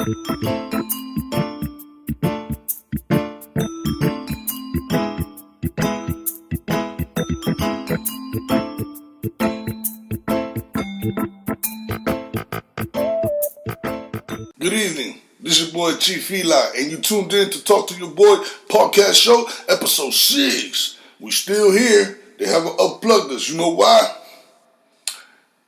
Good evening. This is your boy Chee, and you tuned in to talk to your boy Podcast Show, Ep.6. We still here. They haven't unplugged us. You know why?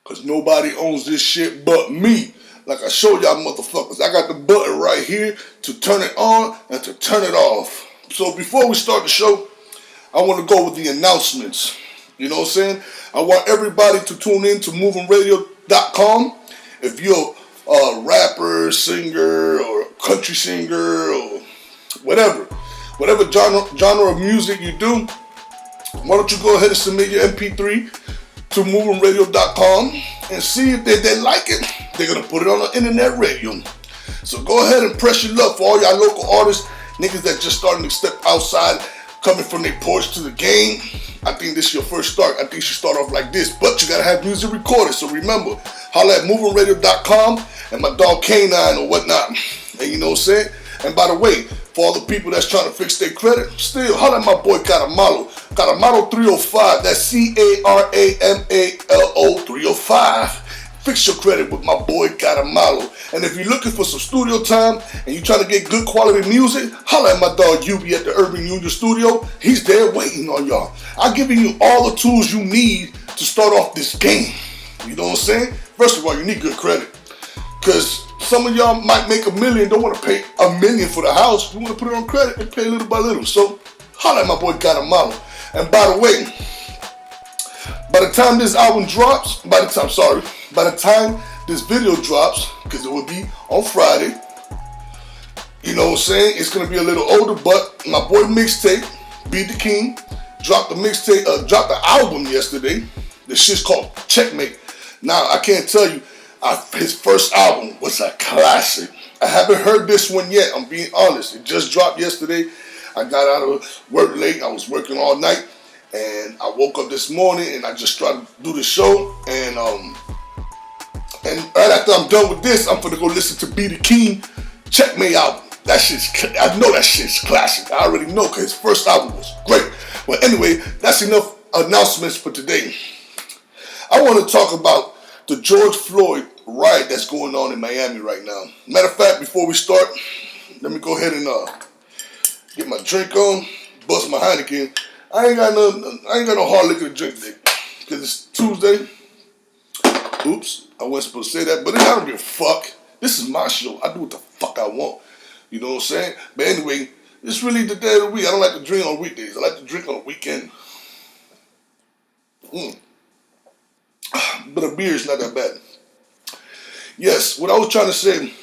Because nobody owns this shit but me. Like I showed y'all motherfuckers. I got the button right here to turn it on and to turn it off. So before we start the show, I want to go with the announcements. You know what I'm saying? I want everybody to tune in to movingradio.com. If you're a rapper, singer, or country singer, or whatever genre of music you do, why don't you go ahead and submit your MP3 to movingradio.com and see if they like it. They're going to put it on the internet radio. So go ahead and press your luck for all y'all local artists, niggas that just starting to step outside, coming from their porch to the game. I think this is your first start. I think you should start off like this, but you gotta have music recorded. So remember, holla at movingradio.com and my dog K9 or whatnot. And you know what I'm saying? And by the way, for all the people that's trying to fix their credit, still holla at my boy Caramalo. Caramalo 305. That's Caramalo 305. Fix your credit with my boy Caramalo. And if you're looking for some studio time and you're trying to get good quality music, holla at my dog Yubi at the Urban Union Studio. He's there waiting on y'all. I'm giving you all the tools you need to start off this game. You know what I'm saying? First of all, you need good credit. Because some of y'all might make $1 million, don't want to pay $1 million for the house. You want to put it on credit and pay little by little. So holla at my boy Caramalo. And by the way, by the time this album drops, by the time this video drops, because it will be on Friday, you know what I'm saying, it's going to be a little older, but my boy Mixtape, Be the King, dropped the album yesterday. The shit's called Checkmate. Now, I can't tell you, his first album was a classic. I haven't heard this one yet, I'm being honest. It just dropped yesterday. I got out of work late, I was working all night. And I woke up this morning and I just tried to do the show. And right after I'm done with this, I'm gonna go listen to Be the King Checkmate album. I know that shit's classic. I already know because his first album was great. But anyway, that's enough announcements for today. I want to talk about the George Floyd riot that's going on in Miami right now. Matter of fact, before we start, let me go ahead and get my drink on, bust my Heineken. I ain't got no hard liquor to drink today because it's Tuesday. Oops, I wasn't supposed to say that, but I don't give a fuck. This is my show. I do what the fuck I want. You know what I'm saying? But anyway, it's really the day of the week. I don't like to drink on weekdays. I like to drink on the weekend. But a beer is not that bad. Yes, what I was trying to say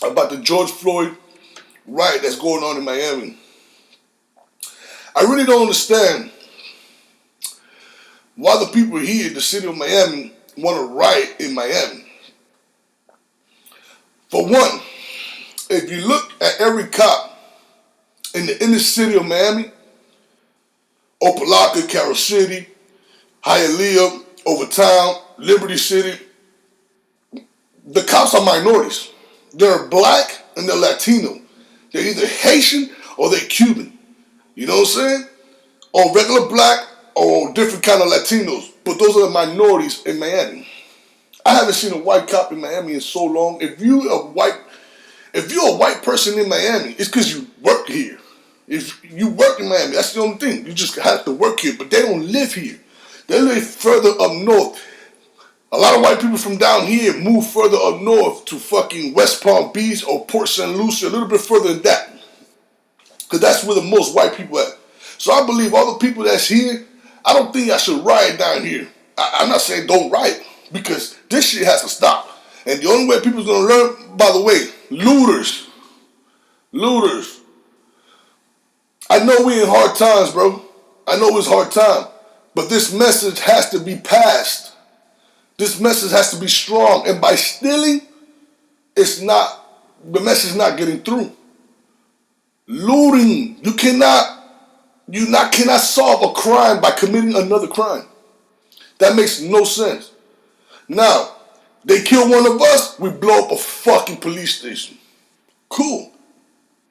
about the George Floyd riot that's going on in Miami. I really don't understand why the people here in the city of Miami want to riot in Miami. For one, if you look at every cop in the inner city of Miami, Opelika, Carol City, Hialeah, Overtown, Liberty City, the cops are minorities. They're black and they're Latino. They're either Haitian or they're Cuban. You know what I'm saying? Or regular black or different kind of Latinos. But those are the minorities in Miami. I haven't seen a white cop in Miami in so long. If you're a white person in Miami, it's because you work here. If you work in Miami, that's the only thing. You just have to work here. But they don't live here. They live further up north. A lot of white people from down here move further up north to fucking West Palm Beach or Port St. Lucie, a little bit further than that. Because that's where the most white people are. So I believe all the people that's here, I don't think I should riot down here. I'm not saying don't riot, because this shit has to stop. And the only way people's going to learn, by the way, looters. I know we in hard times, bro. I know it's hard time. But this message has to be passed. This message has to be strong. And by stealing, the message is not getting through. Looting, you cannot solve a crime by committing another crime. That makes no sense. Now, They kill one of us, we blow up a fucking police station. Cool.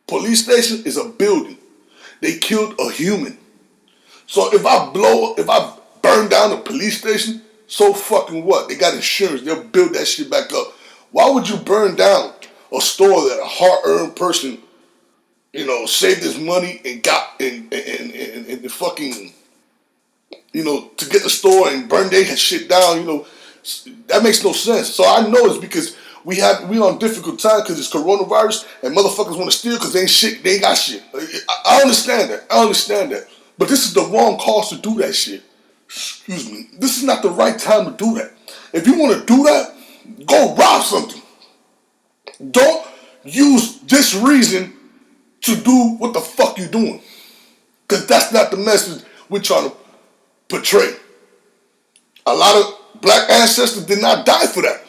Police station is a building. They killed a human. So if I burn down a police station, so fucking what? They got insurance. They'll build that shit back up. Why would you burn down a store that a hard-earned person, saved his money and got and fucking, to get the store and burn their shit down? That makes no sense. So I know it's because we on difficult times because it's coronavirus and motherfuckers want to steal because they ain't got shit. I understand that. But this is the wrong cause to do that shit. Excuse me. This is not the right time to do that. If you want to do that, go rob something. Don't use this reason to do what the fuck you doing. Because that's not the message we're trying to portray. A lot of black ancestors did not die for that.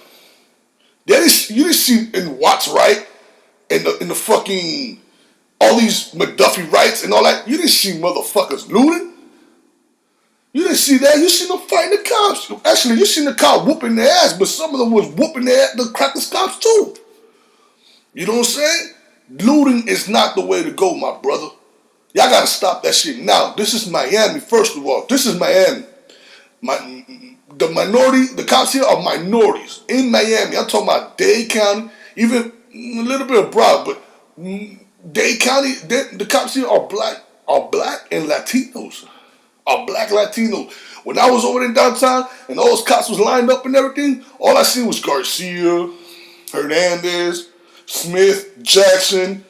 You didn't see in Watts Right, in the fucking, all these McDuffie rights and all that, you didn't see motherfuckers looting. You didn't see that. You seen them fighting the cops. Actually, you seen the cop whooping their ass, but some of them was whooping the crackers cops too. You know what I'm saying? Looting is not the way to go, my brother. Y'all gotta stop that shit now. This is Miami, first of all. This is Miami. The cops here are minorities in Miami. I'm talking about Dade County, even a little bit of Broward, but Dade County, the cops here are black and Latinos. Are black Latinos. When I was over there downtown and all those cops was lined up and everything, all I seen was Garcia, Hernandez, Smith, Jackson,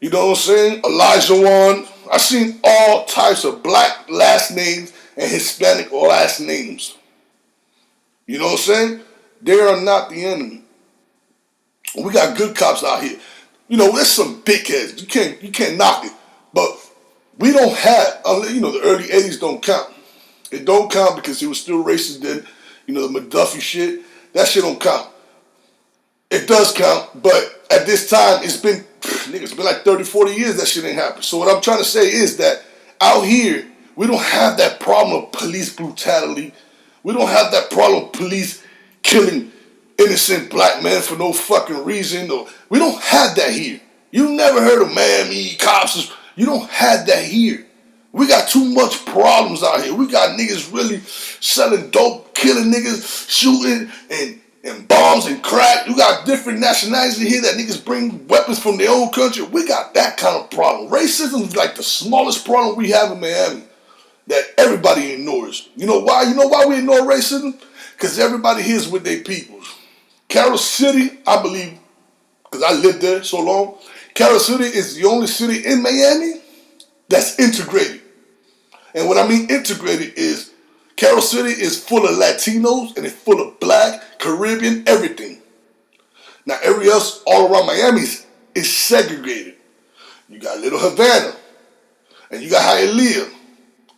you know what I'm saying? Elijah Wan. I seen all types of black last names and Hispanic last names. You know what I'm saying? They are not the enemy. We got good cops out here. There's some dickheads. You can't knock it. But we don't have, the early 80s don't count. It don't count because it was still racist then. The McDuffie shit. That shit don't count. It does count, but at this time, it's been like 30, 40 years that shit ain't happened. So what I'm trying to say is that out here, we don't have that problem of police brutality. We don't have that problem of police killing innocent black men for no fucking reason. We don't have that here. You never heard of Miami cops. You don't have that here. We got too much problems out here. We got niggas really selling dope, killing niggas, shooting, and bombs and crack. You got different nationalities in here that niggas bring weapons from their own country. We got that kind of problem. Racism is like the smallest problem we have in Miami that everybody ignores. You know why? You know why we ignore racism? Because everybody here is with their peoples. Carol City, I believe, because I lived there so long, Carol City is the only city in Miami that's integrated. And what I mean integrated is Carol City is full of Latinos and it's full of black, Caribbean, everything. Now everywhere else all around Miami is segregated. You got Little Havana and you got Hialeah.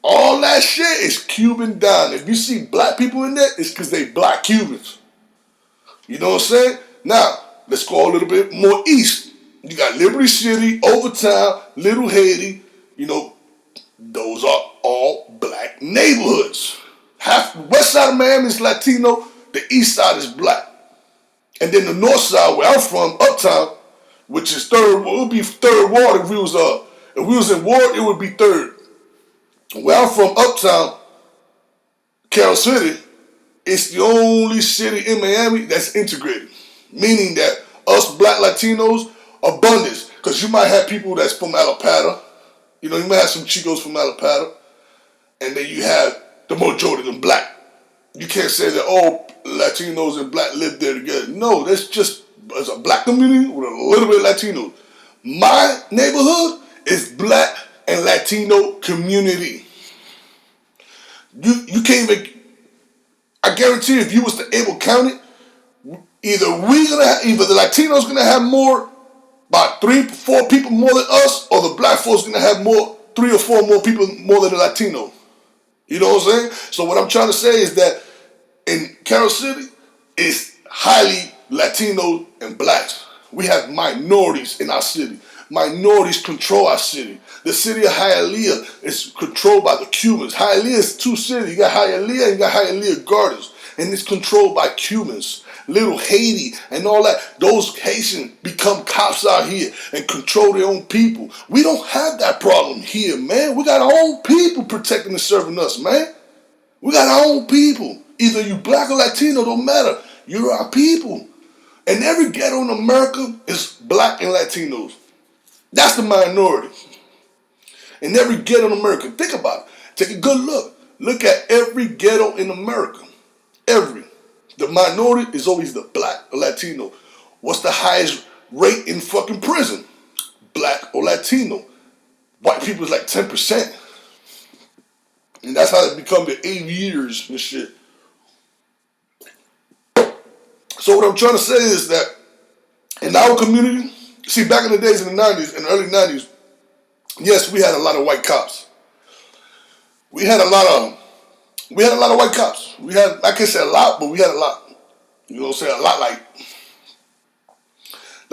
All that shit is Cuban down. If you see black people in there, it's because they black Cubans. You know what I'm saying? Now, let's go a little bit more east. You got Liberty City, Overtown, Little Haiti. Those are all black neighborhoods. Half the west side of Miami is Latino, the east side is black. And then the north side, where I'm from, Uptown, which is third, it would be third ward if we was in ward, it would be third. Where I'm from, Uptown, Carol City, it's the only city in Miami that's integrated. Meaning that us black Latinos are abundance. Because you might have people that's from Alapata. You might have some Chicos from Alapata. And then you have the majority of them black. You can't say that all Latinos and black live there together. No, that's just as a black community with a little bit of Latino. My neighborhood is black and Latino community. You can't even, I guarantee if you was to able count it, either the Latinos gonna have more, about 3-4 people more than us, or the black folks gonna have 3 or 4 more people more than the Latino. You know what I'm saying? So what I'm trying to say is that in Carol City, it's highly Latino and blacks. We have minorities in our city. Minorities control our city. The city of Hialeah is controlled by the Cubans. Hialeah is 2 cities. You got Hialeah and you got Hialeah Gardens. And it's controlled by Cubans. Little Haiti and all that. Those Haitians become cops out here and control their own people. We don't have that problem here, man. We got our own people protecting and serving us, man. We got our own people. Either you black or Latino, don't matter. You're our people. And every ghetto in America is black and Latinos. That's the minority. In every ghetto in America, think about it. Take a good look. Look at every ghetto in America. Every. The minority is always the black or Latino. What's the highest rate in fucking prison? Black or Latino. White people is like 10%. And that's how it become the 8 years and shit. So what I'm trying to say is that in our community, see, back in the days in the 90s, in the early 90s, yes, we had a lot of white cops. We had a lot of white cops. We had, I can't say a lot, but we had a lot. You know what I'm saying? A lot like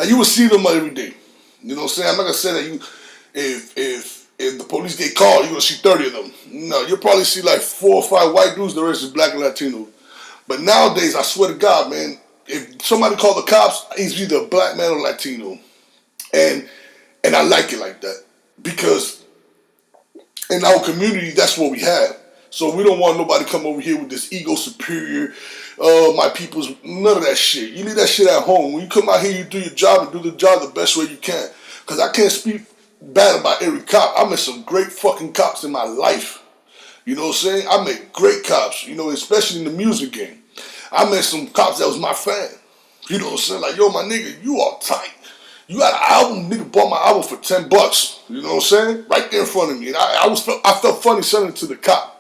you would see them every day. You know what I'm saying? I'm not gonna say that you, if the police get called, you're gonna see 30 of them. No, you'll probably see like 4 or 5 white dudes, the rest is black and Latino. But nowadays, I swear to God, man, if somebody called the cops, he's either a black man or Latino. And I like it like that. Because in our community, that's what we have. So we don't want nobody to come over here with this ego superior, my people's, none of that shit. You leave that shit at home. When you come out here, you do your job and do the job the best way you can. Because I can't speak bad about every cop. I met some great fucking cops in my life. You know what I'm saying? I met great cops, you know, especially in the music game. I met some cops that was my fan. You know what I'm saying? Like, yo, my nigga, you are tight. You got an album, nigga bought my album for $10. You know what I'm saying? Right there in front of me. And I felt funny selling it to the cop.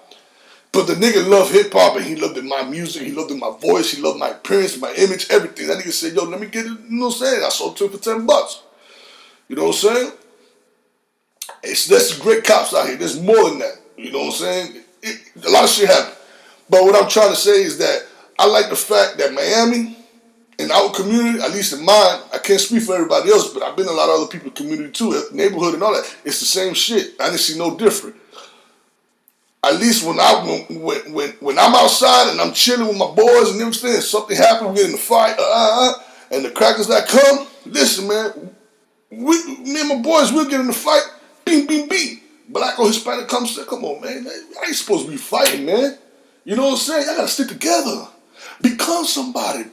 But the nigga loved hip hop and he loved my music, he loved my voice, he loved my appearance, my image, everything. That nigga said, yo, let me get it, you know what I'm saying? I sold it to him for $10. You know what I'm saying? There's great cops out here. There's more than that. You know what I'm saying? A lot of shit happen. But what I'm trying to say is that I like the fact that Miami, in our community, at least in mine, I can't speak for everybody else, but I've been in a lot of other people's community too, neighborhood and all that. It's the same shit. I didn't see no different. At least when I'm outside and I'm chilling with my boys and everything, something happens, we get in a fight, and the crackers that come, listen, man, me and my boys, we'll get in the fight, bing, bing, bing. Black or Hispanic comes and say, come on, man, I ain't supposed to be fighting, man. You know what I'm saying? I gotta stick together. Become somebody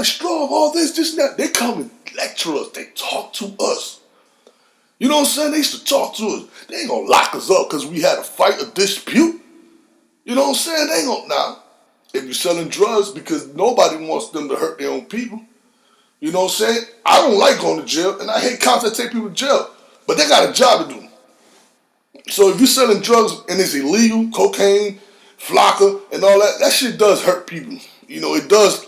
strong, all this, and that. They come and lecture us, they talk to us. You know what I'm saying? They used to talk to us. They ain't gonna lock us up because we had a fight, a dispute. You know what I'm saying? They ain't gonna, nah. If you're selling drugs, because nobody wants them to hurt their own people. You know what I'm saying? I don't like going to jail, and I hate cops that take people to jail. But they got a job to do. So if you're selling drugs and it's illegal, cocaine, flocka, and all that, that shit does hurt people. You know, it does.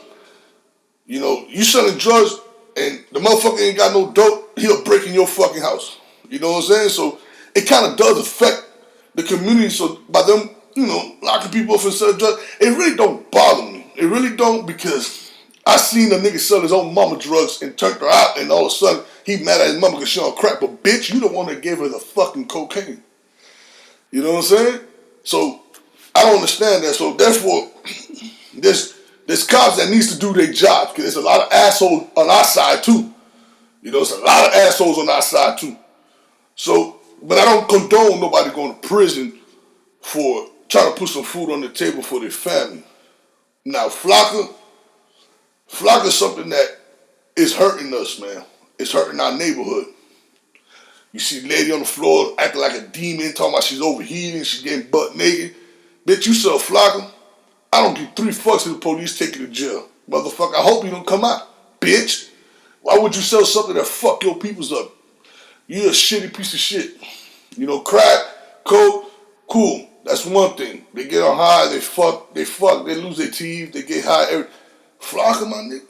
You know, you selling drugs and the motherfucker ain't got no dope, he'll break in your fucking house. You know what I'm saying? So it kind of does affect the community. So by them, you know, locking people up for selling drugs, it really don't bother me. It really don't, because I seen a nigga sell his own mama drugs and turned her out, and all of a sudden he mad at his mama because she on crack. But bitch, you the one that gave her the fucking cocaine. You know what I'm saying? So I don't understand that. So therefore, there's cops that needs to do their job, because there's a lot of assholes on our side too. You know, there's a lot of assholes on our side too. So, but I don't condone nobody going to prison for trying to put some food on the table for their family. Now, flocka is something that is hurting us, man. It's hurting our neighborhood. You see a lady on the floor acting like a demon, talking about she's overheating, she's getting butt naked. Bitch, you sell flocka? I don't give 3 fucks if the police take you to jail. Motherfucker, I hope you don't come out. Bitch, why would you sell something that fuck your peoples up? You a shitty piece of shit. You know, crack, coke, cool. That's one thing. They get on high, they fuck, they lose their teeth, they get high. Flocka, my nigga.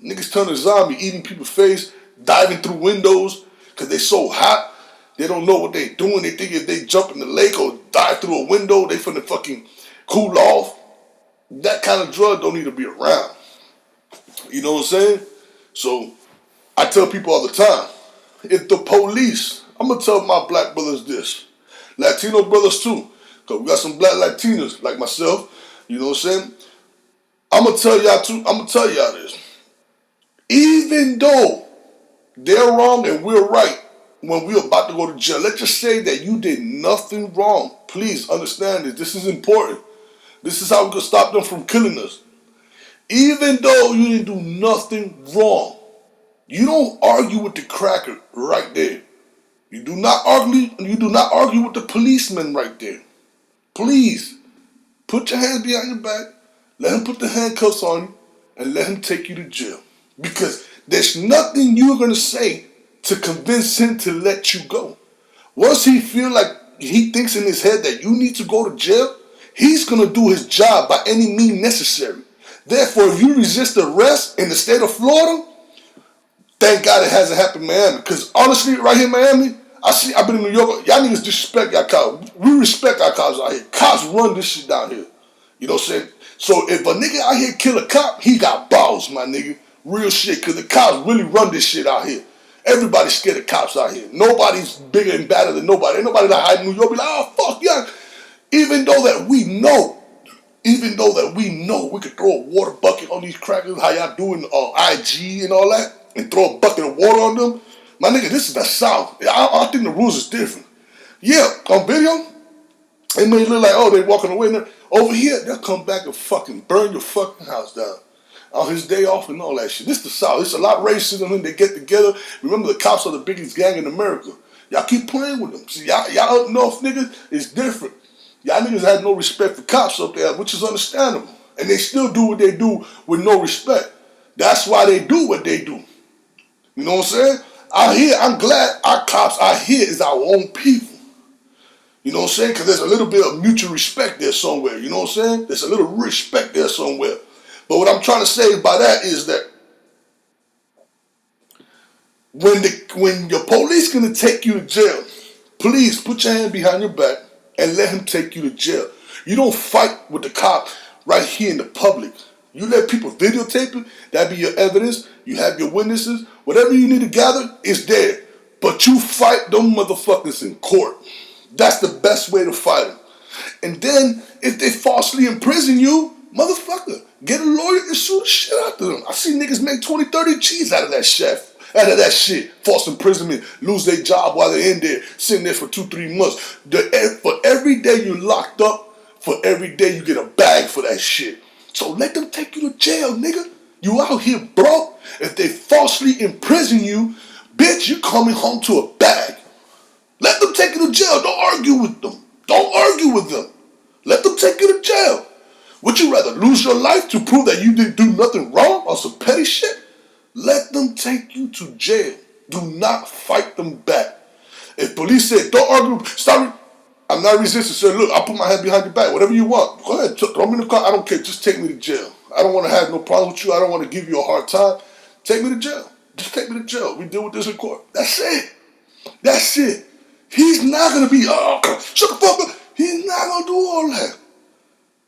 Niggas turn to zombie, eating people's face, diving through windows, because they so hot, they don't know what they doing. They think if they jump in the lake or dive through a window, they finna fucking cool off. That kind of drug don't need to be around. You know what I'm saying? So, I tell people all the time, if the police, I'm going to tell my black brothers this, Latino brothers too, because we got some black Latinos like myself, you know what I'm saying? I'm gonna tell y'all too. I'm gonna tell y'all this. Even though they're wrong and we're right, when we're about to go to jail, let's just say that you did nothing wrong. Please understand this. This is important. This is how we can stop them from killing us. Even though you didn't do nothing wrong, you don't argue with the cracker right there. You do not argue. You do not argue with the policeman right there. Please put your hands behind your back. Let him put the handcuffs on you, and let him take you to jail. Because there's nothing you're gonna say to convince him to let you go. Once he feel like he thinks in his head that you need to go to jail, he's gonna do his job by any means necessary. Therefore, if you resist arrest in the state of Florida, thank God it hasn't happened in Miami. Because honestly, right here in Miami, I've been in New York. Y'all niggas disrespect y'all cops. We respect our cops out here. Cops run this shit down here. You know what I'm saying? So if a nigga out here kill a cop, he got balls, my nigga. Real shit. Because the cops really run this shit out here. Everybody's scared of cops out here. Nobody's bigger and badder than nobody. Ain't nobody that hide in New York be like, oh, fuck yeah. Even though that we know, we could throw a water bucket on these crackers, how y'all doing IG and all that, and throw a bucket of water on them. My nigga, this is the South. I think the rules is different. Yeah, on video, it may look like, oh, they walking away. Over here, they'll come back and fucking burn your fucking house down on his day off and all that shit. This is the South. It's a lot of racism and they get together. Remember, the cops are the biggest gang in America. Y'all keep playing with them. See, y'all up north niggas is different. Y'all niggas had no respect for cops up there, which is understandable. And they still do what they do with no respect. That's why they do what they do. You know what I'm saying? Out here, I'm glad our cops out here is our own people. You know what I'm saying? Because there's a little bit of mutual respect there somewhere. You know what I'm saying? There's a little respect there somewhere. But what I'm trying to say by that is that when your police gonna take you to jail, please put your hand behind your back and let him take you to jail. You don't fight with the cop right here in the public. You let people videotape it, that be your evidence, you have your witnesses, whatever you need to gather is there. But you fight them motherfuckers in court. That's the best way to fight them. And then, if they falsely imprison you, motherfucker, get a lawyer and sue the shit out of them. I see niggas make 20, 30 G's out of that shit. False imprisonment, lose their job while they're in there, sitting there for 2-3 months. For every day you're locked up, for every day you get a bag for that shit. So let them take you to jail, nigga. You out here broke. If they falsely imprison you, bitch, you coming home to a bag. Let them take you to jail. Don't argue with them. Don't argue with them. Let them take you to jail. Would you rather lose your life to prove that you didn't do nothing wrong or some petty shit? Let them take you to jail. Do not fight them back. If police say, don't argue, stop, I'm not resisting. Say, look, I'll put my hand behind your back. Whatever you want. Go ahead. Throw me in the car. I don't care. Just take me to jail. I don't want to have no problem with you. I don't want to give you a hard time. Take me to jail. Just take me to jail. We deal with this in court. That's it. That's it. He's not going to be, shut the fuck up. He's not going to do all that.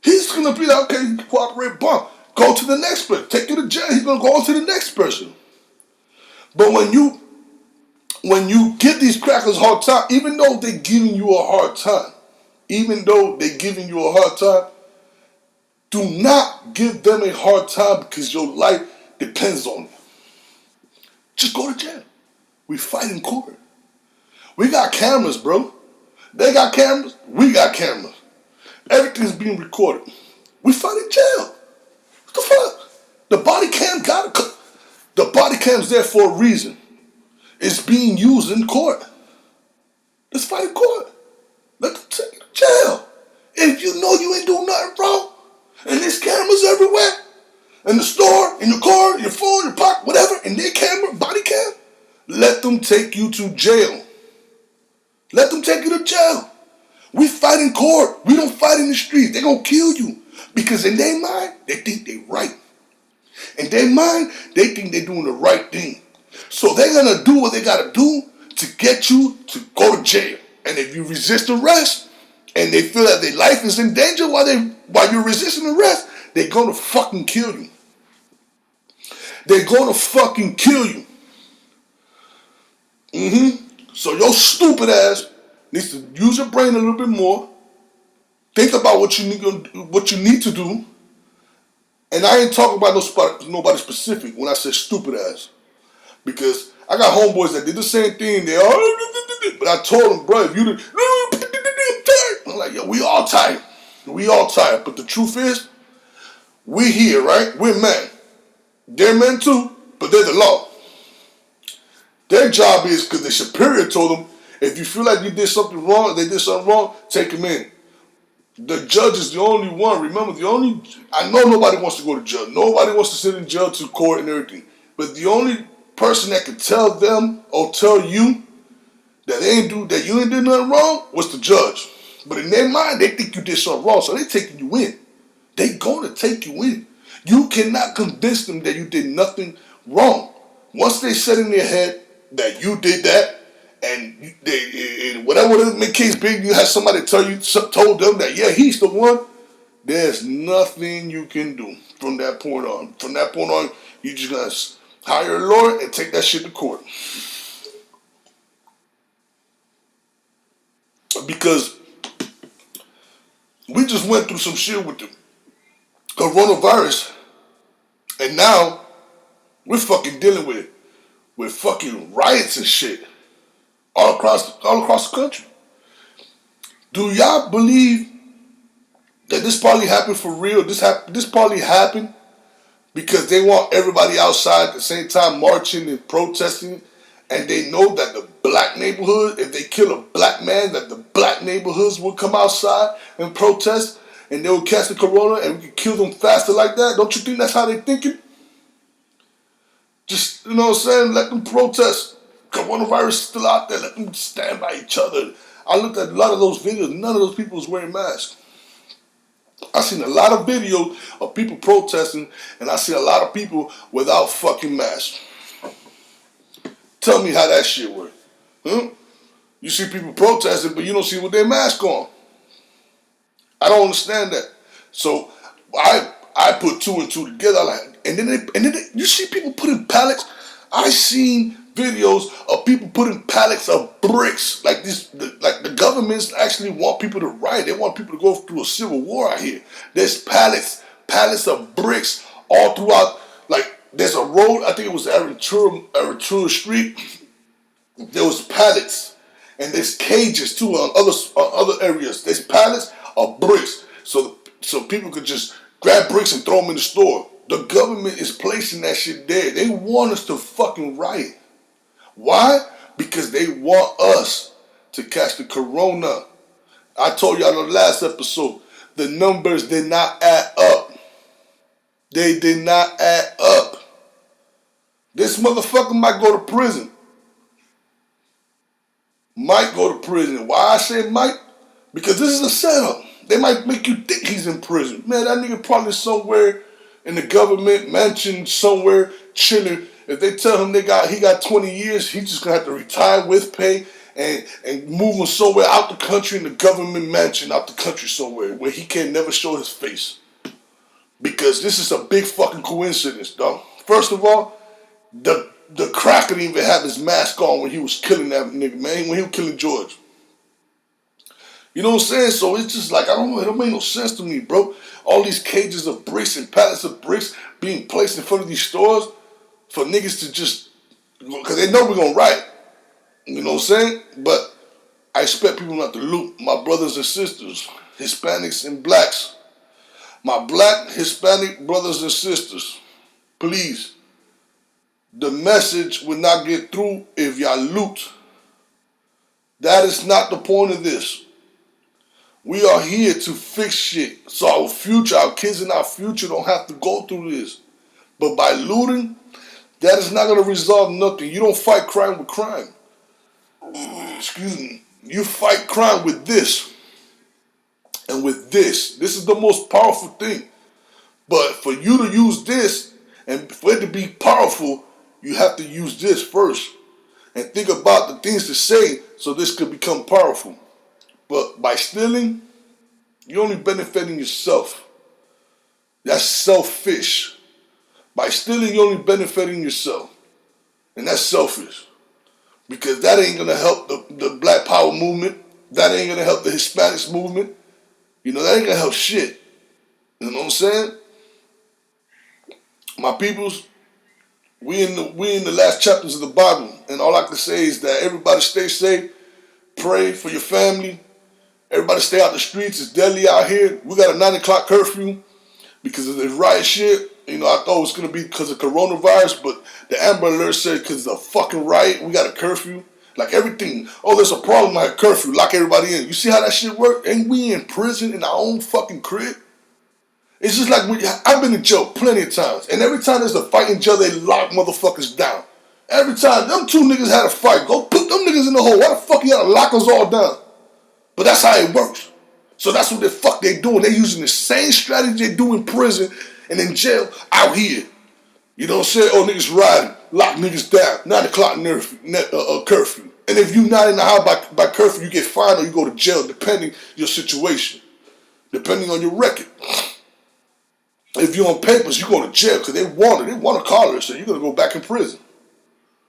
He's going to be like, okay, cooperate, bump. Go to the next person. Take you to jail. He's going to go on to the next person. But when you give these crackers a hard time, even though they're giving you a hard time, do not give them a hard time because your life depends on it. Just go to jail. We fight in court. We got cameras, bro. They got cameras. We got cameras. Everything's being recorded. We fight in jail. What the fuck? The body cam's there for a reason. It's being used in court. Let's fight in court. Let them take you to jail. If you know you ain't doing nothing wrong, and there's cameras everywhere, in the store, in your car, in your phone, your pocket, whatever, and their camera, body cam, let them take you to jail. Let them take you to jail. We fight in court. We don't fight in the streets. They're going to kill you. Because in their mind, they think they're right. In their mind, they think they're doing the right thing. So they're going to do what they got to do to get you to go to jail. And if you resist arrest, and they feel that their life is in danger while you're resisting arrest, they're going to fucking kill you. They're going to fucking kill you. So your stupid ass needs to use your brain a little bit more. Think about what you need to do, And I ain't talking about nobody specific when I say stupid ass. Because I got homeboys that did the same thing. But I told them, bro, if you did, I'm like, yo, we all tired. We all tired. But the truth is, we here, right? We're men. They're men too, but they're the law. Their job is, because the superior told them, if you feel like you did something wrong, they did something wrong, take them in. The judge is the only one. Remember, I know nobody wants to go to jail. Nobody wants to sit in jail to court and everything. But the only person that can tell them or tell you that you ain't did nothing wrong was the judge. But in their mind, they think you did something wrong, so they taking you in. They gonna take you in. You cannot convince them that you did nothing wrong. Once they set in their head that you did that, and whatever the case be, you have somebody told them that, yeah, he's the one, there's nothing you can do from that point on. From that point on, you just gotta hire a lawyer and take that shit to court. Because we just went through some shit with the coronavirus, and now we're fucking dealing with fucking riots and shit all across the country. Do y'all believe that this probably happened for real? This probably happened because they want everybody outside at the same time marching and protesting, and they know that the black neighborhood, if they kill a black man, that the black neighborhoods will come outside and protest, and they will catch the corona, and we can kill them faster like that? Don't you think that's how they thinking? Just, you know what I'm saying? Let them protest. Coronavirus is still out there. Let them stand by each other. I looked at a lot of those videos. None of those people was wearing masks. I seen a lot of videos of people protesting, and I see a lot of people without fucking masks. Tell me how that shit works. Huh? You see people protesting, but you don't see with their mask on. I don't understand that. So I put two and two together, and then you see people putting pallets. I seen videos of people putting pallets of bricks like this. Like the governments actually want people to riot. They want people to go through a civil war out here. There's pallets of bricks all throughout. Like there's a road. I think it was Aventura Street. There was pallets, and there's cages too on other areas. There's pallets of bricks, so people could just grab bricks and throw them in the store. The government is placing that shit there. They want us to fucking riot. Why? Because they want us to catch the corona. I told y'all in the last episode, the numbers did not add up. They did not add up. This motherfucker might go to prison. Might go to prison. Why I say might? Because this is a setup. They might make you think he's in prison. Man, that nigga probably somewhere in the government mansion somewhere chilling. If they tell him he got 20 years, he's just gonna have to retire with pay and move him somewhere out the country in the government mansion out the country somewhere where he can never show his face. Because this is a big fucking coincidence, dog. First of all, the cracker didn't even have his mask on when he was killing that nigga, man. When he was killing George. You know what I'm saying? So it's just like, I don't know, it don't make no sense to me, bro. All these cages of bricks and pallets of bricks being placed in front of these stores for niggas to just, because they know we're going to riot. You know what I'm saying? But I expect people not to loot my brothers and sisters, Hispanics and blacks. My black Hispanic brothers and sisters, please. The message will not get through if y'all loot. That is not the point of this. We are here to fix shit so our future, our kids in our future don't have to go through this. But by looting, that is not going to resolve nothing. You don't fight crime with crime. Excuse me. You fight crime with this. And with this. This is the most powerful thing. But for you to use this, and for it to be powerful, you have to use this first. And think about the things to say so this could become powerful. But by stealing, you're only benefiting yourself. That's selfish. By stealing, you're only benefiting yourself. And that's selfish. Because that ain't going to help the Black Power movement. That ain't going to help the Hispanics movement. You know, that ain't going to help shit. You know what I'm saying? My peoples, we in the last chapters of the Bible, and all I can say is that everybody stay safe, pray for your family, everybody stay out the streets. It's deadly out here. We got a 9 o'clock curfew because of this riot shit. You know, I thought it was gonna be because of coronavirus, but the Amber Alert said because of the fucking riot, we got a curfew. Like everything. Oh, there's a problem. I had curfew. Lock everybody in. You see how that shit work? Ain't we in prison in our own fucking crib? It's just like I've been in jail plenty of times, and every time there's a fight in jail, they lock motherfuckers down. Every time them two niggas had a fight, go put them niggas in the hole. Why the fuck you gotta lock us all down? But that's how it works. So that's what the fuck they doing. They using the same strategy they do in prison and in jail out here. You know what I'm saying? Oh, niggas riding, lock niggas down, 9 o'clock curfew. And if you not in the house by curfew, you get fined or you go to jail, depending your situation, depending on your record. If you're on papers, you go to jail because they want to collar it, so you're gonna go back in prison.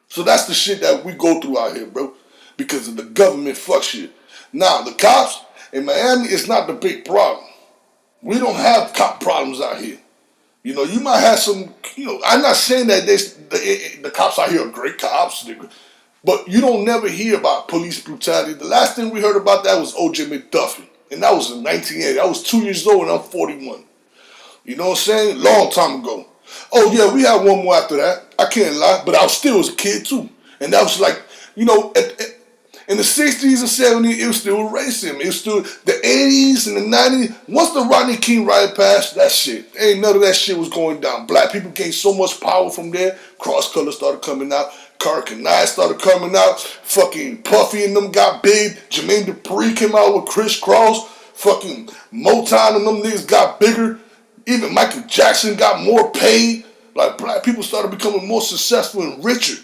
So that's the shit that we go through out here, bro, because of the government fuck shit. Now the cops in Miami, it's not the big problem. We don't have cop problems out here. You know, you might have some. You know, I'm not saying that the cops out here are great cops, but you don't never hear about police brutality. The last thing we heard about that was O.J. McDuffie, and that was in 1980. I was 2 years old and I'm 41. You know what I'm saying? Long time ago. Oh yeah, we had one more after that. I can't lie, but I was still was a kid too. And that was like, you know, in the 60s and 70s, it was still racism. It was still the 80s and the 90s. Once the Rodney King riot passed, that shit, ain't none of that shit was going down. Black people gained so much power from there. Cross color started coming out. Kirk and Nye started coming out. Fucking Puffy and them got big. Jermaine Dupri came out with Criss Cross. Fucking Motown and them niggas got bigger. Even Michael Jackson got more paid. Like black people started becoming more successful and richer.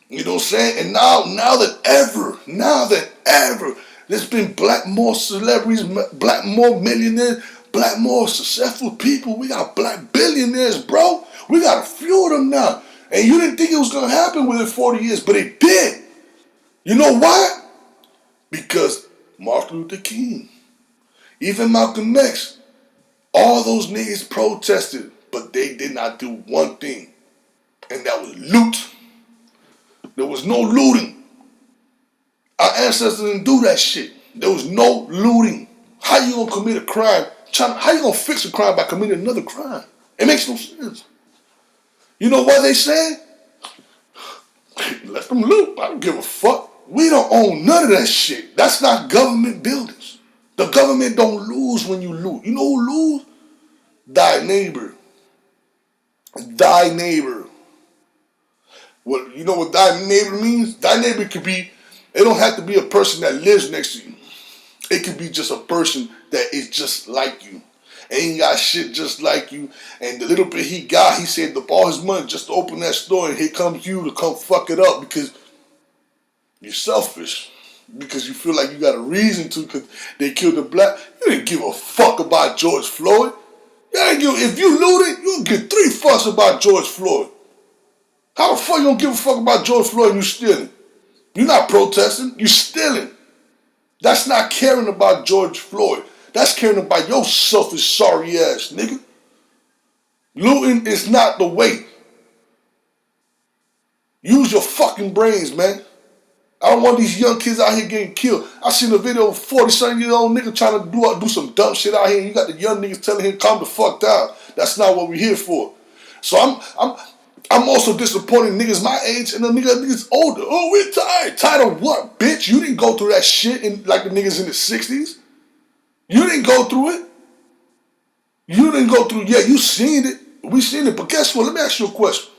You know what I'm saying? And now that ever, there's been black more celebrities, black more millionaires, black more successful people. We got black billionaires, bro. We got a few of them now. And you didn't think it was going to happen within 40 years, but it did. You know why? Because Martin Luther King, even Malcolm X, all those niggas protested, but they did not do one thing, and that was loot. There was no looting. Our ancestors didn't do that shit. There was no looting. How you gonna commit a crime? How you gonna fix a crime by committing another crime? It makes no sense. You know what they say? Let them loot. I don't give a fuck. We don't own none of that shit. That's not government buildings. The government don't lose when you loot. You know who lose? Thy neighbor. Thy neighbor. Well, you know what thy neighbor means? Thy neighbor could be, it don't have to be a person that lives next to you. It could be just a person that is just like you. Ain't got shit just like you. And the little bit he got, he saved up all his money just to open that store, and here comes you to come fuck it up because you're selfish. Because you feel like you got a reason to because they killed the black. You didn't give a fuck about George Floyd. If you looted, you'll give 3 fucks about George Floyd. How the fuck you don't give a fuck about George Floyd and you stealing? You're not protesting, you stealing. That's not caring about George Floyd. That's caring about your selfish, sorry ass, nigga. Looting is not the way. Use your fucking brains, man. I don't want these young kids out here getting killed. I seen a video of a 40-something-year-old nigga trying to do some dumb shit out here, and you got the young niggas telling him, calm the fuck down. That's not what we're here for. So I'm also disappointed in niggas my age and the niggas older. Oh, we're tired. Tired of what, bitch? You didn't go through that shit like the niggas in the 60s. You didn't go through it. You didn't go through, yeah, you seen it. We seen it. But guess what? Let me ask you a question.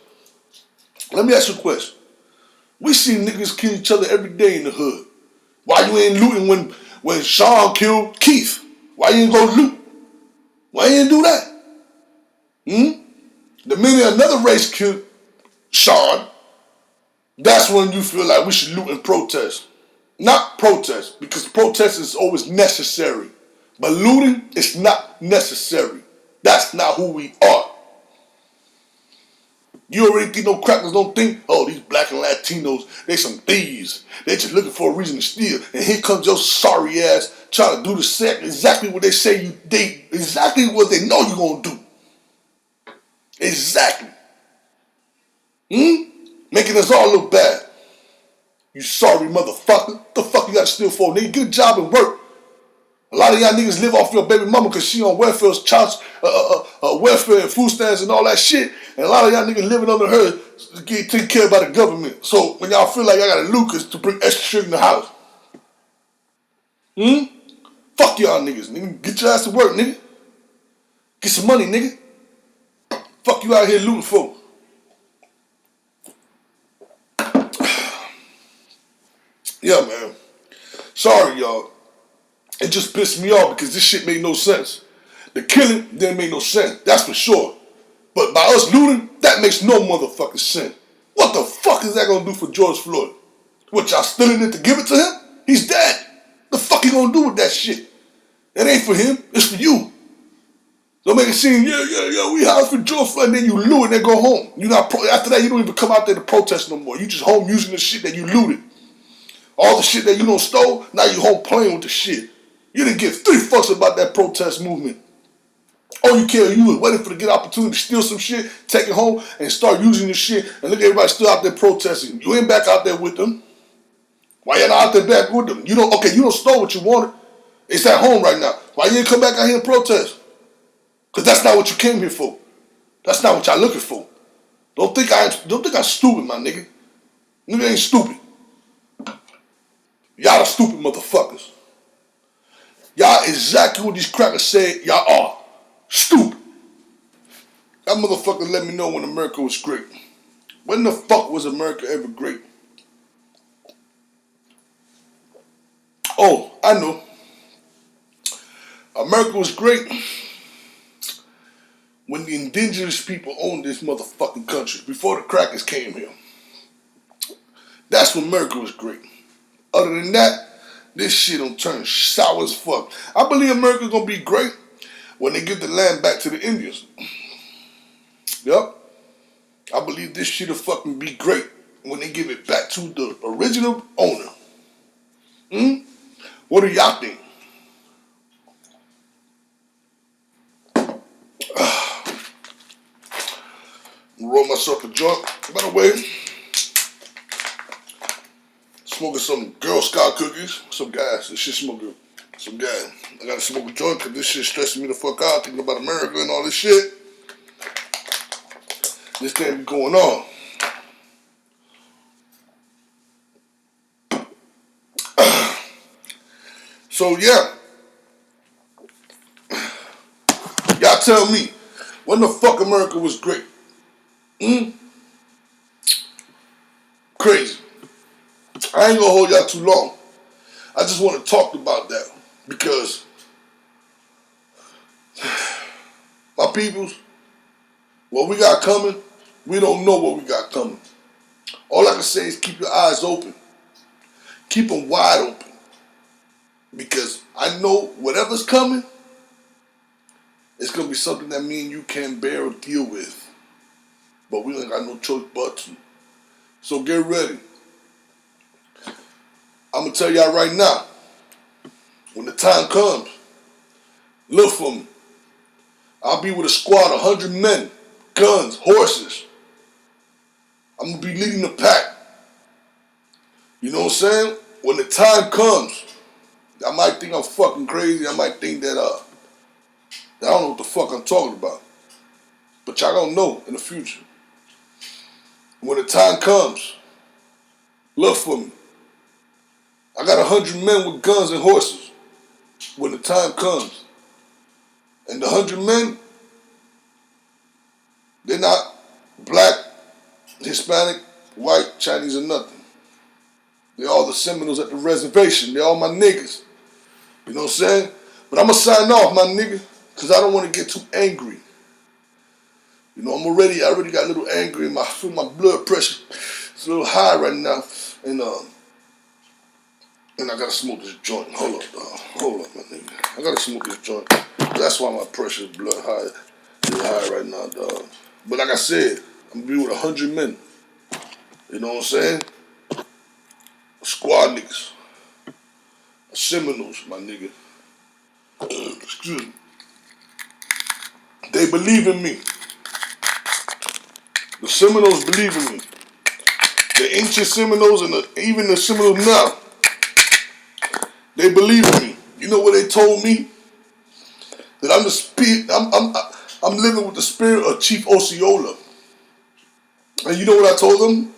We see niggas kill each other every day in the hood. Why you ain't looting when Sean killed Keith? Why you ain't go loot? Why you ain't do that? The minute another race killed Sean, that's when you feel like we should loot and protest. Not protest, because protest is always necessary. But looting is not necessary. That's not who we are. You already think no crackers don't think, oh, these black and Latinos, they some thieves. They just looking for a reason to steal. And here comes your sorry ass trying to do the same, exactly what they say exactly what they know you're going to do. Exactly. Making us all look bad. You sorry motherfucker. What the fuck you gotta steal for, nigga? Get a job and work. A lot of y'all niggas live off your baby mama because she on welfare, welfare and food stamps and all that shit. And a lot of y'all niggas living under her to get taken care of by the government. So when y'all feel like y'all got a lucas to bring extra shit in the house. Fuck y'all niggas, nigga. Get your ass to work, nigga. Get some money, nigga. Fuck you out here looting for. Yeah, man. Sorry, y'all. It just pissed me off because this shit made no sense. The killing didn't make no sense, that's for sure. But by us looting, that makes no motherfucking sense. What the fuck is that gonna do for George Floyd? What, y'all stealing it to give it to him? He's dead. The fuck he gonna do with that shit? That ain't for him, it's for you. Don't make it seem, we house for George Floyd, and then you loot and then go home. After that, you don't even come out there to protest no more. You just home using the shit that you looted. All the shit that you don't stole, now you home playing with the shit. You didn't give 3 fucks about that protest movement. All you care, you was waiting for the good opportunity to steal some shit, take it home, and start using the shit, and look at everybody still out there protesting. You ain't back out there with them. Why you not out there back with them? You don't stole what you wanted. It's at home right now. Why you ain't come back out here and protest? Because that's not what you came here for. That's not what y'all looking for. Don't think I'm stupid, my nigga. Nigga ain't stupid. Y'all the stupid motherfuckers. Y'all exactly what these crackers said y'all are. Stupid. That motherfucker let me know when America was great. When the fuck was America ever great? Oh, I know. America was great when the indigenous people owned this motherfucking country. Before the crackers came here. That's when America was great. Other than that, this shit don't turn sour as fuck. I believe America's gonna be great when they give the land back to the Indians. Yep. I believe this shit'll fucking be great when they give it back to the original owner. What do y'all think? Roll myself a joint. By the way, smoking some Girl Scout cookies. Some gas. This shit smoking some gas. I gotta smoke a joint because this shit stressing me the fuck out thinking about America and all this shit. This can't be going on. So yeah. Y'all tell me, when the fuck America was great? Crazy. I ain't gonna hold y'all too long. I just want to talk about that because my peoples, what we got coming, we don't know what we got coming. All I can say is keep your eyes open. Keep them wide open. Because I know whatever's coming, it's going to be something that me and you can't bear or deal with. But we ain't got no choice but to. So get ready. I'm going to tell y'all right now, when the time comes, look for me. I'll be with a squad of 100 men, guns, horses. I'm going to be leading the pack. You know what I'm saying? When the time comes, I might think I'm fucking crazy. I might think that I don't know what the fuck I'm talking about. But y'all gonna know in the future. When the time comes, look for me. I got 100 men with guns and horses. When the time comes. And the 100 men, they're not black, Hispanic, white, Chinese, or nothing. They're all the Seminoles at the reservation. They're all my niggas. You know what I'm saying? But I'm gonna sign off, my nigga, because I don't want to get too angry. You know, I already got a little angry. I feel my blood pressure. It's a little high right now. And I gotta smoke this joint. Hold up, dog. Hold up, my nigga. I gotta smoke this joint. That's why my pressure, blood high, is high right now, dog. But like I said, I'm gonna be with 100 men. You know what I'm saying? Squad niggas. Seminoles, my nigga. Excuse me. They believe in me. The Seminoles believe in me. The ancient Seminoles and even the Seminoles now, they believe in me. You know what they told me? That I'm the spirit. I'm living with the spirit of Chief Osceola. And you know what I told them?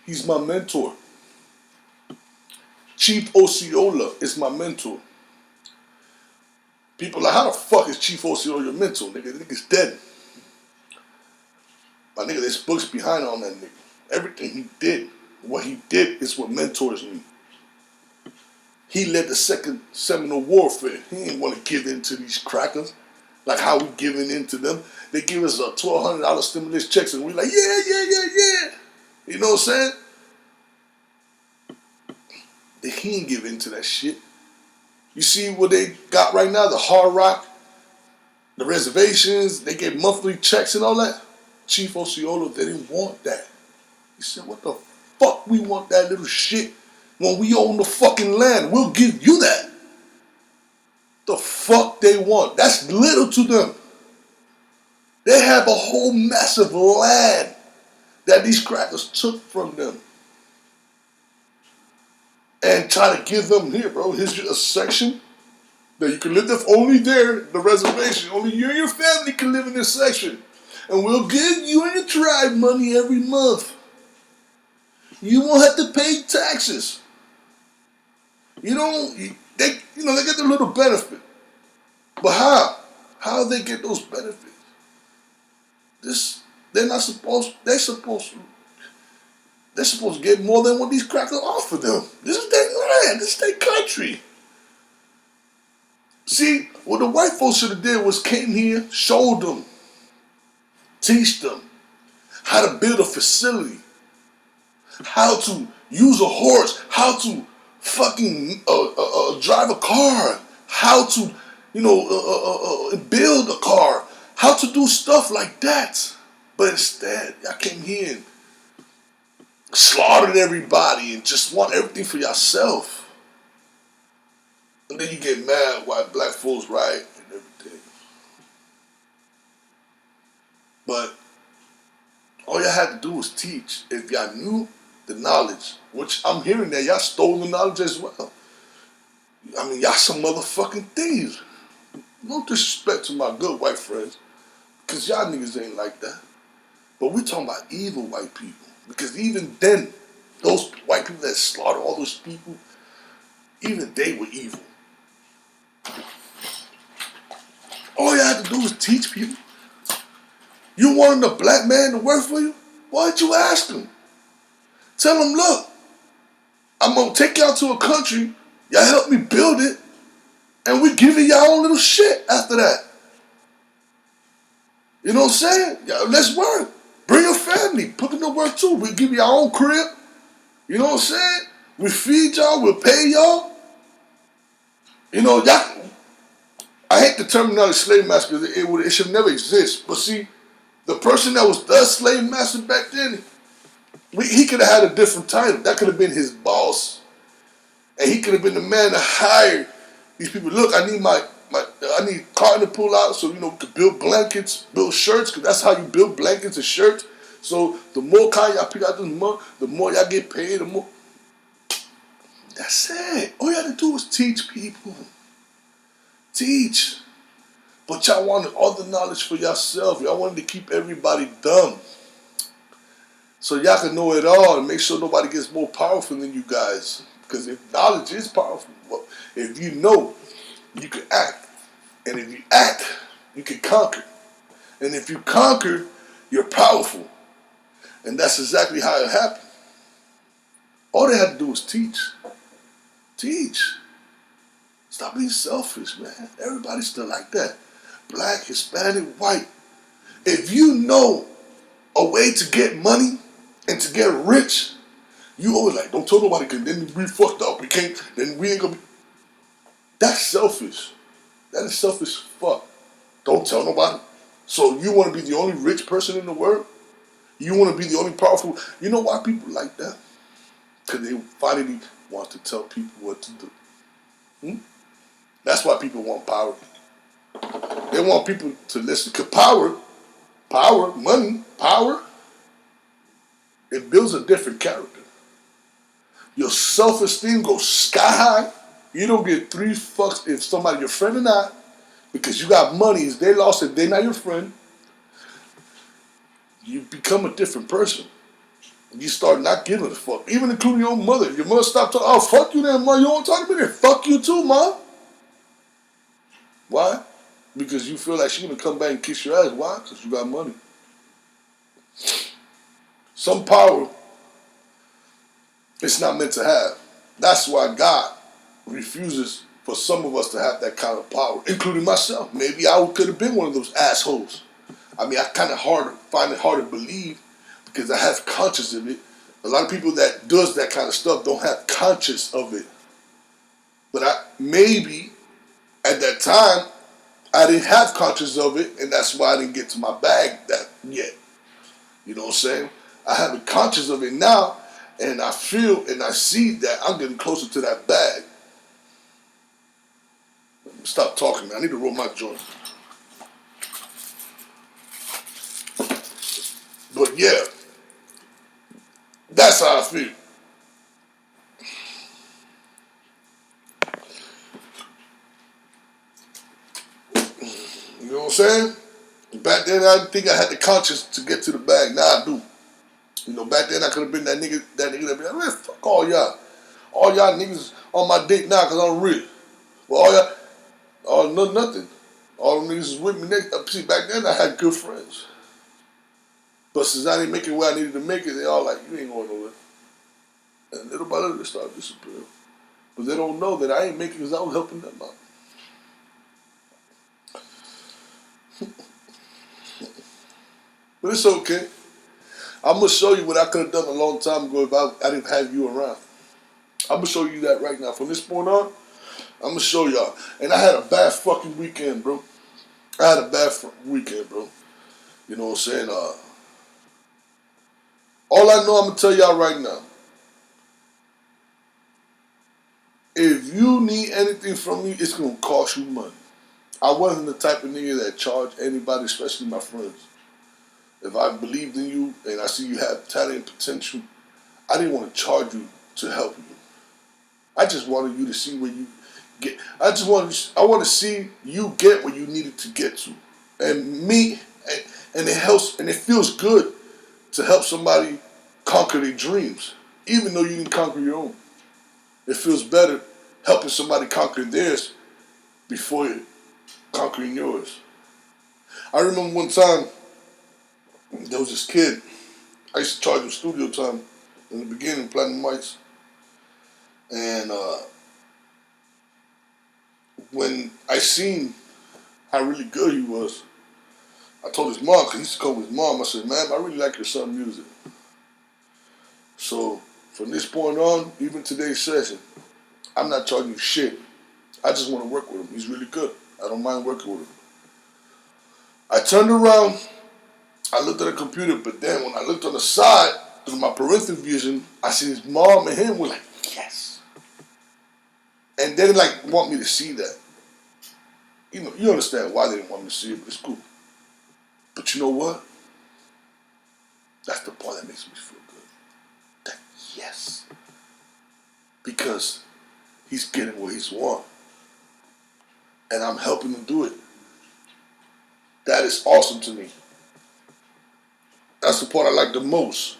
He's my mentor. Chief Osceola is my mentor. People are like, how the fuck is Chief Osceola your mentor, nigga? The nigga's dead. My nigga, there's books behind on that nigga. Everything he did, what he did is what mentors me. He led the second Seminole Warfare. He didn't want to give in to these crackers like how we giving in to them. They give us a $1,200 stimulus checks and we like, yeah. You know what I'm saying? He didn't give in to that shit. You see what they got right now? The Hard Rock, the reservations, they get monthly checks and all that. Chief Osceola, they didn't want that. He said, what the fuck we want that little shit when we own the fucking land? We'll give you that. The fuck they want. That's little to them. They have a whole massive land that these crackers took from them. And try to give them, here, bro, here's a section that you can live there, only there, the reservation. Only you and your family can live in this section. And we'll give you and your tribe money every month. You won't have to pay taxes. They get the little benefit. But how? How they get those benefits? They're supposed to get more than what these crackers offer them. This is their land. This is their country. See, what the white folks should have did was came here, showed them, teach them how to build a facility, how to use a horse, how to fucking drive a car, how to, build a car, how to do stuff like that. But instead, y'all came here and slaughtered everybody and just want everything for yourself. And then you get mad why black folks riot and everything. But all y'all had to do was teach. If y'all knew the knowledge, which I'm hearing that y'all stole the knowledge as well. I mean, y'all some motherfucking thieves. No disrespect to my good white friends, because y'all niggas ain't like that. But we're talking about evil white people. Because even then, those white people that slaughtered all those people, even they were evil. All you had to do was teach people. You wanted a black man to work for you? Why didn't you ask him? Tell him, look, I'm going to take y'all to a country, y'all help me build it, and we give you y'all own little shit after that. You know what I'm saying? Let's work. Bring your family. Put them to work too. We give you our own crib. You know what I'm saying? We feed y'all. We'll pay y'all. Y'all. I hate the terminology slave master because it should never exist. But see, the person that was the slave master back then, he could have had a different title. That could have been his boss. And he could have been the man that hired these people. Look, I need cotton to pull out so, we could build blankets, build shirts, because that's how you build blankets and shirts. So the more cotton y'all pick out this month, the more y'all get paid, the more. That's it. All you had to do was teach people. Teach. But y'all wanted all the knowledge for yourself. Y'all wanted to keep everybody dumb. So y'all can know it all and make sure nobody gets more powerful than you guys. Because if knowledge is powerful, well, if you know, you can act. And if you act, you can conquer. And if you conquer, you're powerful. And that's exactly how it happened. All they had to do was teach. Teach. Stop being selfish, man. Everybody's still like that. Black, Hispanic, white. If you know a way to get money and to get rich, you always like, don't tell nobody, because then we fucked up. We can't, then we ain't gonna be. That's selfish. That is selfish fuck. Don't tell nobody. So you want to be the only rich person in the world? You want to be the only powerful? You know why people like that? Because they finally want to tell people what to do. That's why people want power. They want people to listen. Because power Power, money, power, it builds a different character. Your self-esteem goes sky high. You don't get three fucks if somebody your friend or not, because you got money. If they lost, if they're not your friend, you become a different person. You start not giving a fuck, even including your own mother. Your mother stop talking. Oh, fuck you, then, mom. You don't talk to me, then fuck you too, mom. Why? Because you feel like she's gonna come back and kiss your ass. Why? Because you got money. Some power it's not meant to have. That's why God refuses for some of us to have that kind of power, including myself. Maybe I could have been one of those assholes. I mean, I find it hard to believe because I have conscious of it. A lot of people that does that kind of stuff don't have conscious of it. But maybe at that time I didn't have conscious of it, and that's why I didn't get to my bag that yet. You know what I'm saying? I have a conscious of it now, and I feel and I see that I'm getting closer to that bag. Stop talking, man. I need to roll my joint. But yeah, that's how I feel. You know what I'm saying? Back then, I didn't think I had the conscience to get to the bag. Now I do. You know, back then I could have been that nigga that be like, man, fuck all y'all. All y'all niggas on my dick now because I'm rich. Well, nothing. All them niggas is with me next. See, back then I had good friends. But since I didn't make it where I needed to make it, they all like, you ain't going nowhere. And little by little, they started disappearing. But they don't know that I ain't making it because I was helping them out. But it's okay. I'm going to show you what I could have done a long time ago if I didn't have you around. I'm going to show you that right now. From this point on, I'm going to show y'all. And I had a bad fucking weekend, bro. I had a bad weekend, bro. You know what I'm saying? All I know, I'm going to tell y'all right now. If you need anything from me, it's going to cost you money. I wasn't the type of nigga that charged anybody, especially my friends. If I believed in you and I see you have talent and potential, I didn't want to charge you to help you. I just wanted you to see where you get. I want to see you get where you needed to get to. And it helps, and it feels good to help somebody conquer their dreams, even though you didn't conquer your own. It feels better helping somebody conquer theirs before conquering yours. I remember one time, there was this kid, I used to charge him studio time in the beginning, platinum mics. And when I seen how really good he was, I told his mom, because he used to come with his mom, I said, man, I really like your son's music. So from this point on, even today's session, I'm not charging you shit. I just want to work with him. He's really good. I don't mind working with him. I turned around, I looked at the computer, but then when I looked on the side, through my parental vision, I see his mom and him were like, yes. And they didn't like want me to see that. You know, you understand why they didn't want me to see it, but it's cool. But you know what? That's the part that makes me feel good. That yes. Because he's getting what he's want. And I'm helping him do it. That is awesome to me. That's the part I like the most.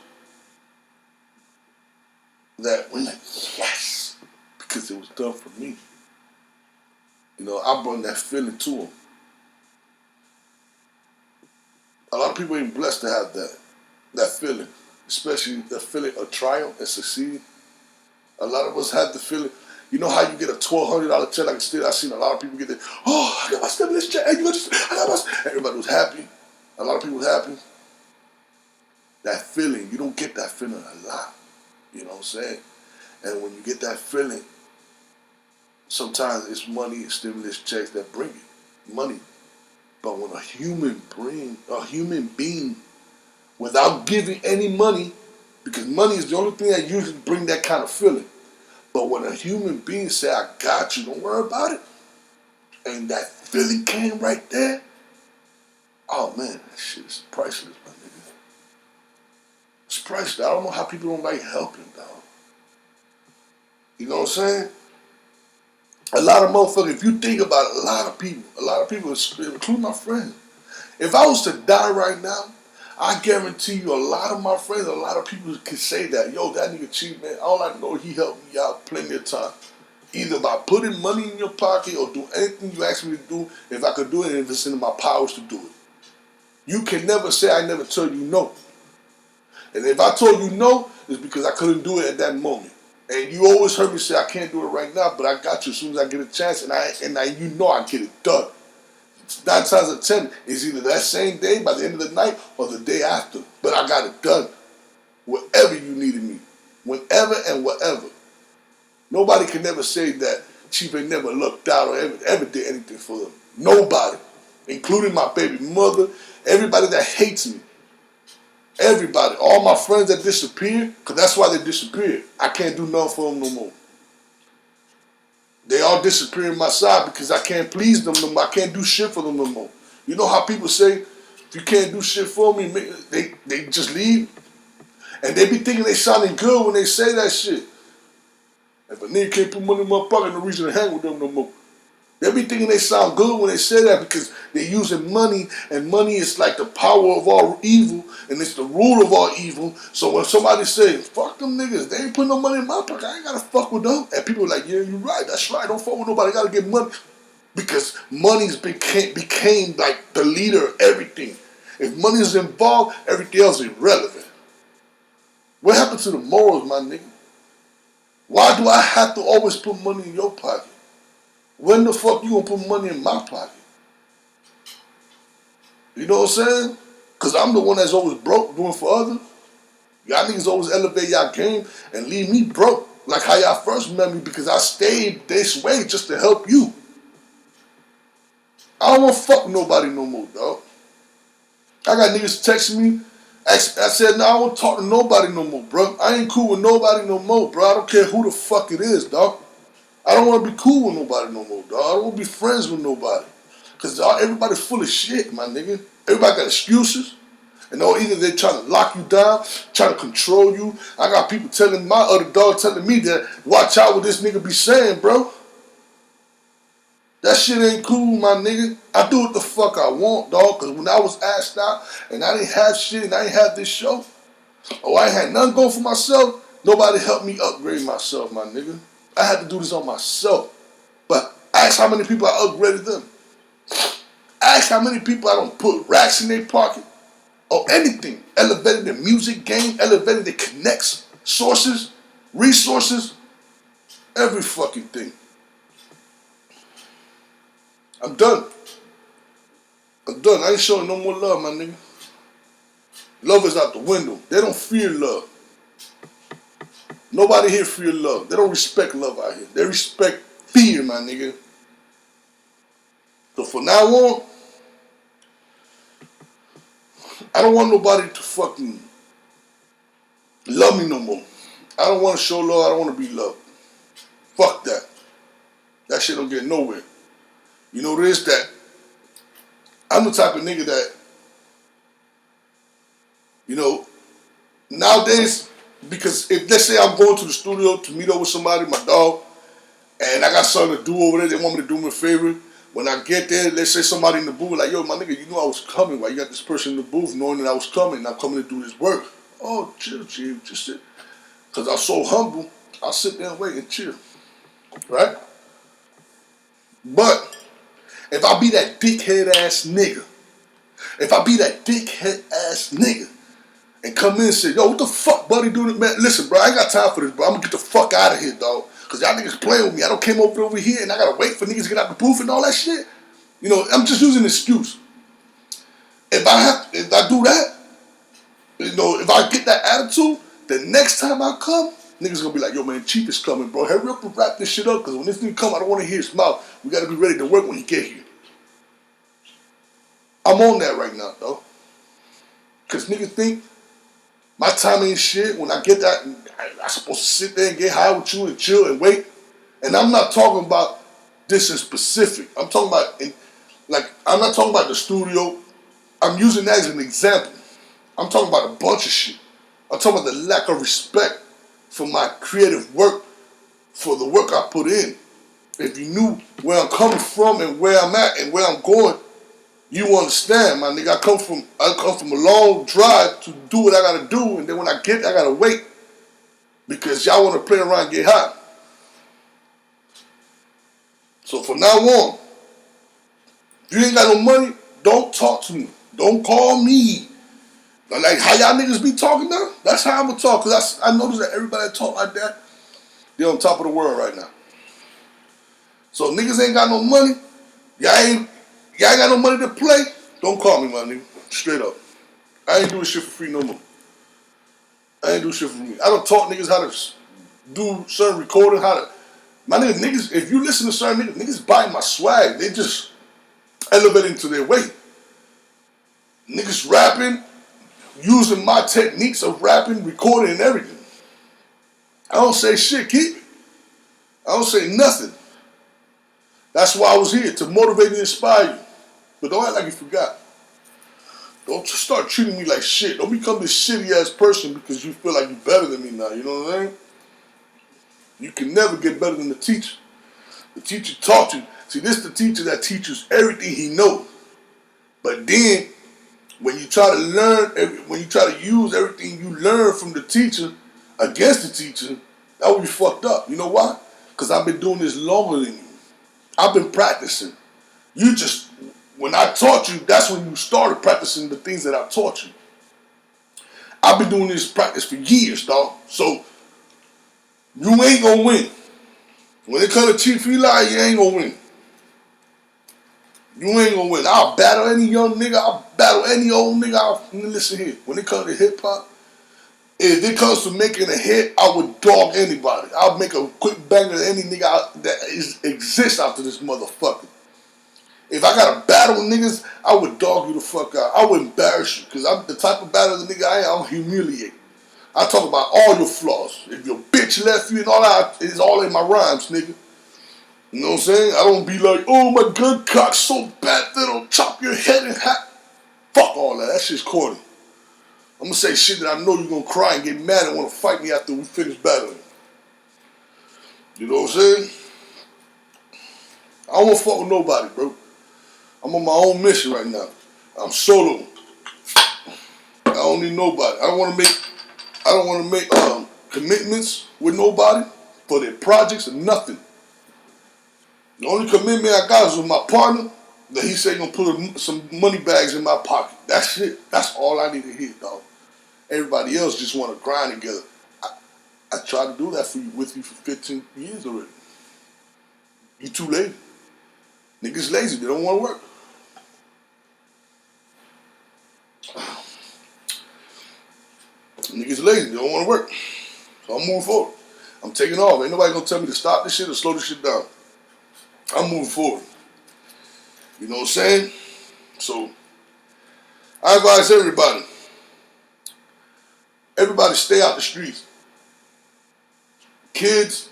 That we're like, yes. Because it was done for me. You know, I brought that feeling to him. A lot of people ain't blessed to have that feeling. Especially the feeling of triumph and succeed. A lot of us have the feeling. You know how you get a $1,200 check? Like still, I've seen a lot of people get that. Oh, I got my stimulus check. Everybody was happy. A lot of people was happy. That feeling, you don't get that feeling a lot. You know what I'm saying? And when you get that feeling, sometimes it's money and stimulus checks that bring it. Money. But when a human being, without giving any money, because money is the only thing that usually bring that kind of feeling. But when a human being say, I got you, don't worry about it, and that feeling came right there, Oh man, that shit is priceless, my nigga. It's priceless. I don't know how people don't like helping, dog. You know what I'm saying? A lot of motherfuckers, if you think about it, a lot of people, including my friends. If I was to die right now, I guarantee you a lot of my friends, a lot of people can say that, yo, that nigga Chee, man, all I know, he helped me out plenty of time. Either by putting money in your pocket or do anything you ask me to do, if I could do it and if it's in my powers to do it. You can never say I never told you no. And if I told you no, it's because I couldn't do it at that moment. And you always heard me say I can't do it right now, but I got you as soon as I get a chance, and you know I get it done. 9 times out of 10, it's either that same day, by the end of the night, or the day after. But I got it done. Wherever you needed me. Whenever and whatever. Nobody can never say that Chee never looked out or ever did anything for them. Nobody. Including my baby mother, everybody that hates me. Everybody. All my friends that disappeared, because that's why they disappeared. I can't do nothing for them no more. They all disappear in my side because I can't please them no more. I can't do shit for them no more. You know how people say, if you can't do shit for me, they just leave? And they be thinking they sounding good when they say that shit. If a nigga can't put money in my pocket, no reason to hang with them no more. They be thinking they sound good when they say that because they're using money, and money is like the power of all evil, and it's the rule of all evil. So when somebody says, fuck them niggas, they ain't putting no money in my pocket, I ain't gotta fuck with them. And people are like, yeah, you're right, that's right, don't fuck with nobody, I gotta get money. Because money's became like the leader of everything. If money is involved, everything else is irrelevant. What happened to the morals, my nigga? Why do I have to always put money in your pocket? When the fuck you gonna put money in my pocket? You know what I'm saying? Because I'm the one that's always broke doing for others. Y'all niggas always elevate y'all game and leave me broke. Like how y'all first met me because I stayed this way just to help you. I don't want to fuck nobody no more, dog. I got niggas texting me. I said, no, I don't want to talk to nobody no more, bro. I ain't cool with nobody no more, bro. I don't care who the fuck it is, dog. I don't want to be cool with nobody no more, dog. I don't want to be friends with nobody. Because everybody's full of shit, my nigga. Everybody got excuses. And either they trying to lock you down, trying to control you. I got people telling my other dog, telling me that, watch out what this nigga be saying, bro. That shit ain't cool, my nigga. I do what the fuck I want, dog. Because when I was asked out and I didn't have shit and I ain't have this show, or I ain't had nothing going for myself, nobody helped me upgrade myself, my nigga. I had to do this on myself. But ask how many people I upgraded them. Ask how many people I don't put racks in their pocket or anything. Elevated their music game, elevated their connects, sources, resources, every fucking thing. I'm done. I'm done. I ain't showing no more love, my nigga. Love is out the window. They don't fear love. Nobody here fear love. They don't respect love out here. They respect fear, my nigga. So from now on, I don't want nobody to fucking love me no more. I don't want to show love. I don't want to be loved. Fuck that. That shit don't get nowhere. You know this, that I'm the type of nigga that, you know, nowadays, because if let's say I'm going to the studio to meet up with somebody, my dog, and I got something to do over there, they want me to do me a favor. When I get there, let's say somebody in the booth like, yo, my nigga, you know I was coming. Why you got this person in the booth knowing that I was coming and I'm coming to do this work? Oh, chill, chill, just sit. Because I'm so humble, I'll sit there and wait and chill. Right? But if I be that dickhead ass nigga, and come in and say, yo, what the fuck, buddy, doing? Man, listen, bro, I ain't got time for this, bro. I'm gonna get the fuck out of here, dog. Because y'all niggas playing with me. I don't came over here and I gotta wait for niggas to get out the booth and all that shit. You know, I'm just using an excuse. If I do that, you know, if I get that attitude, the next time I come, niggas gonna be like, yo, man, Chief is coming, bro. Hurry up and wrap this shit up, because when this nigga come, I don't want to hear his mouth. We gotta be ready to work when he get here. I'm on that right now, though. Because niggas think my time ain't shit. When I get that, I'm supposed to sit there and get high with you and chill and wait. And I'm not talking about this in specific. I'm talking about, I'm not talking about the studio. I'm using that as an example. I'm talking about a bunch of shit. I'm talking about the lack of respect for my creative work, for the work I put in. If you knew where I'm coming from and where I'm at and where I'm going, you understand, my nigga. I come from a long drive to do what I gotta do, and then when I get there, I gotta wait because y'all wanna play around and get hot. So from now on, if you ain't got no money, don't talk to me. Don't call me. Like how y'all niggas be talking now? That's how I'm gonna talk. Cause I notice that everybody that talk like that, they're on top of the world right now. So niggas ain't got no money. Y'all ain't got no money to play. Don't call me, my nigga. Straight up. I ain't doing shit for free no more. I ain't do shit for me. I don't taught niggas how to do certain recording, my niggas, if you listen to certain niggas buying my swag. They just elevating to their weight. Niggas rapping, using my techniques of rapping, recording, and everything. I don't say shit, keep it. I don't say nothing. That's why I was here, to motivate and inspire you. But don't act like you forgot. Don't start treating me like shit. Don't become this shitty ass person because you feel like you're better than me now. You know what I'm saying? You can never get better than the teacher. The teacher taught you. See, this is the teacher that teaches everything he knows. But then, when you try to learn, when you try to use everything you learn from the teacher against the teacher, that would be fucked up. You know why? Because I've been doing this longer than you. I've been practicing. When I taught you, that's when you started practicing the things that I taught you. I've been doing this practice for years, dog. So, you ain't gonna win. When it comes to Chee, you ain't gonna win. You ain't gonna win. I'll battle any young nigga. I'll battle any old nigga. Listen here. When it comes to hip hop, if it comes to making a hit, I would dog anybody. I'll make a quick banger to any nigga that exists after this motherfucker. If I gotta battle niggas, I would dog you the fuck out. I would embarrass you. Because I'm the type of battle the nigga I am, I'll humiliate. I talk about all your flaws. If your bitch left you and all that, it's all in my rhymes, nigga. You know what I'm saying? I don't be like, oh, my gun cock's so bad that it'll chop your head in half. Fuck all that. That shit's corny. I'm gonna say shit that I know you're gonna cry and get mad and wanna fight me after we finish battling. You know what I'm saying? I don't wanna fuck with nobody, bro. I'm on my own mission right now. I'm solo. I don't need nobody. I don't wanna make commitments with nobody for their projects or nothing. The only commitment I got is with my partner that he said he gonna put some money bags in my pocket. That's it. That's all I need to hear, dog. Everybody else just wanna grind together. I tried to do that with you for 15 years already. You too lazy. Niggas lazy. They don't wanna work. Niggas lazy. They don't wanna work. So I'm moving forward. I'm taking off. Ain't nobody gonna tell me to stop this shit or slow this shit down. I'm moving forward. You know what I'm saying? So, I advise everybody stay out the streets. Kids,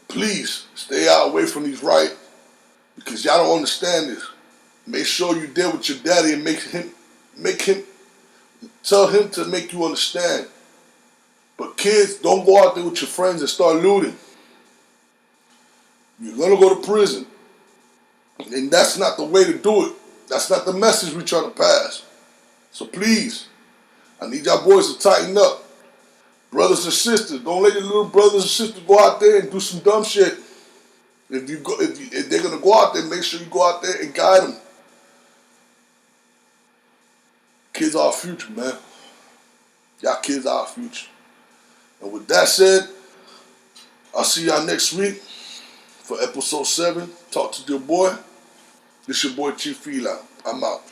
please stay out away from these riots because y'all don't understand this. Make sure you're there with your daddy and tell him to make you understand. But kids, don't go out there with your friends and start looting. You're gonna go to prison. And that's not the way to do it. That's not the message we're trying to pass. So please, I need y'all boys to tighten up. Brothers and sisters, don't let your little brothers and sisters go out there and do some dumb shit. If they're gonna go out there, make sure you go out there and guide them. Kids are our future, man. Y'all kids are our future. And with that said, I'll see y'all next week for episode 7. Talk to your boy. This your boy Chee. I'm out.